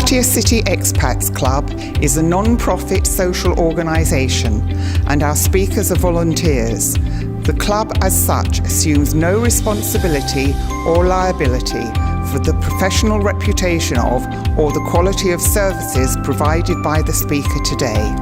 Sheffield City Expats Club is a non-profit social organisation and our speakers are volunteers. The club as such assumes no responsibility or liability for the professional reputation of or the quality of services provided by the speaker today.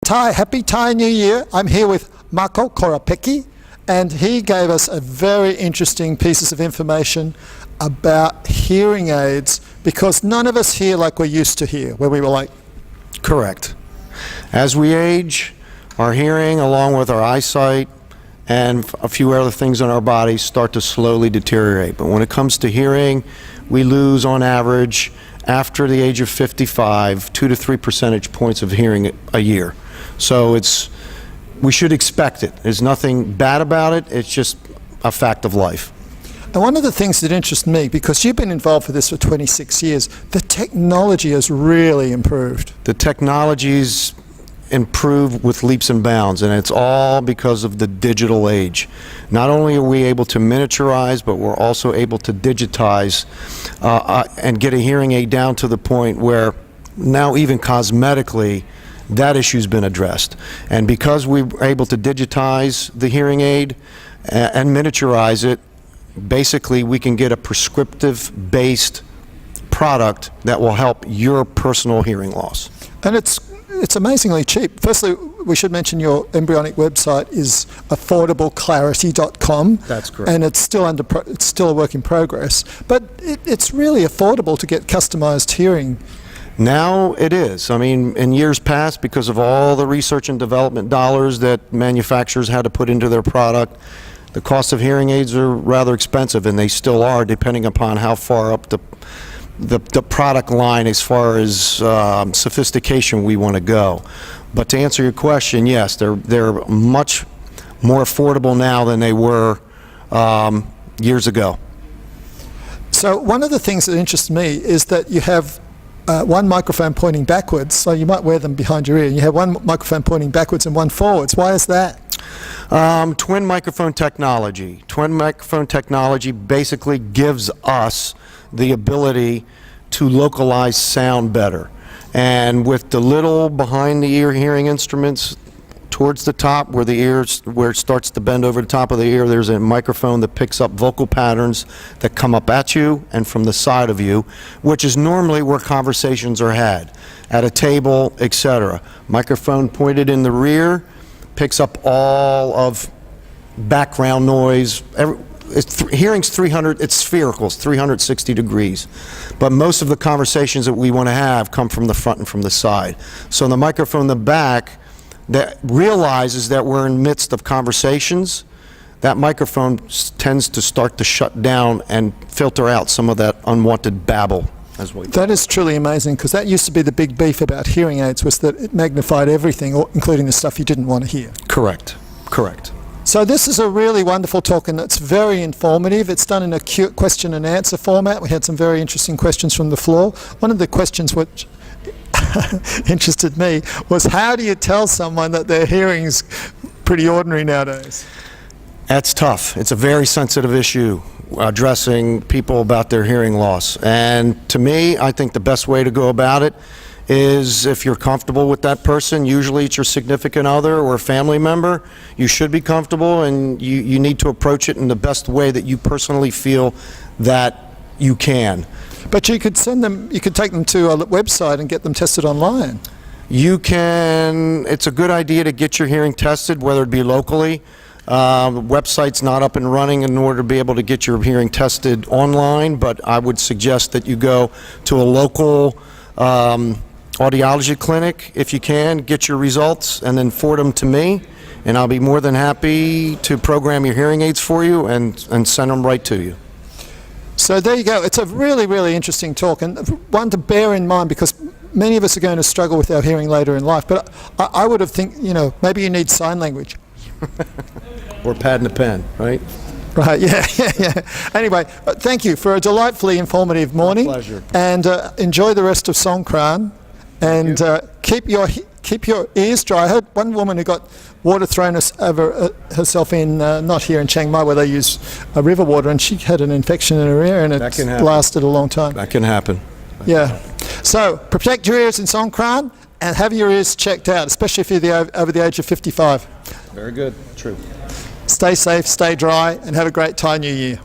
Happy Thai New Year. I'm here with Marko, Koropeckyj, and he gave us a very interesting pieces of information about hearing aids, because none of us hear like we're used to hear, where we were like... Correct. As we age, our hearing, along with our eyesight, and a few other things in our bodies start to slowly deteriorate. But when it comes to hearing, we lose on average, after the age of 55, 2 to 3 percentage points of hearing a year. So we should expect it. There's nothing bad about it. It's just a fact of life. And one of the things that interests me, because you've been involved with this for 26 years, the technology has really improved. The technology's improved with leaps and bounds, and it's all because of the digital age. Not only are we able to miniaturize, but we're also able to digitize and get a hearing aid down to the point where now even cosmetically that issue's been addressed. And because we're able to digitize the hearing aid and miniaturize it, basically we can get a prescriptive-based product that will help your personal hearing loss. And it's amazingly cheap. Firstly, we should mention your embryonic website is affordableclarity.com. That's correct. And it's still a work in progress. But it's really affordable to get customized hearing. Now it is. I mean, in years past, because of all the research and development dollars that manufacturers had to put into their product, the cost of hearing aids are rather expensive, and they still are, depending upon how far up the product line as far as sophistication we want to go. But to answer your question, yes, they're much more affordable now than they were years ago. So one of the things that interests me is that you have one microphone pointing backwards, so you might wear them behind your ear, and you have one microphone pointing backwards and one forwards. Why is that? Twin microphone technology. Twin microphone technology basically gives us the ability to localize sound better. And with the little behind the ear hearing instruments towards the top where it starts to bend over the top of the ear, there's a microphone that picks up vocal patterns that come up at you and from the side of you, which is normally where conversations are had, at a table, etc. Microphone pointed in the rear picks up all of background noise. Hearing's 300, it's spherical, it's 360 degrees. But most of the conversations that we want to have come from the front and from the side. So the microphone in the back that realizes that we're in the midst of conversations, that microphone tends to start to shut down and filter out some of that unwanted babble. That is truly amazing, because that used to be the big beef about hearing aids, was that it magnified everything, including the stuff you didn't want to hear. Correct. Correct. So this is a really wonderful talk, and it's very informative. It's done in a question and answer format. We had some very interesting questions from the floor. One of the questions which interested me was, how do you tell someone that their hearing's pretty ordinary nowadays? That's tough. It's a very sensitive issue, addressing people about their hearing loss. And to me, I think the best way to go about it is, if you're comfortable with that person, usually it's your significant other or a family member, you should be comfortable, and you need to approach it in the best way that you personally feel that you can. But you could take them to a website and get them tested online. You can. It's a good idea to get your hearing tested, whether it be locally. The website's not up and running in order to be able to get your hearing tested online, but I would suggest that you go to a local audiology clinic if you can, get your results, and then forward them to me, and I'll be more than happy to program your hearing aids for you and send them right to you. So there you go. It's a really, really interesting talk, and one to bear in mind, because many of us are going to struggle with our hearing later in life. But I would have maybe you need sign language. Or pad and a pen, right? Right, yeah. Anyway, thank you for a delightfully informative morning. My pleasure. And enjoy the rest of Songkran, and keep keep your ears dry. I heard one woman who got water thrown over herself in, not here in Chiang Mai where they use river water, and she had an infection in her ear and it That can happen. lasted a long time. That can happen. Yeah. So protect your ears in Songkran and have your ears checked out, especially if you're over the age of 55. Very good. True. Stay safe, stay dry, and have a great Thai New Year.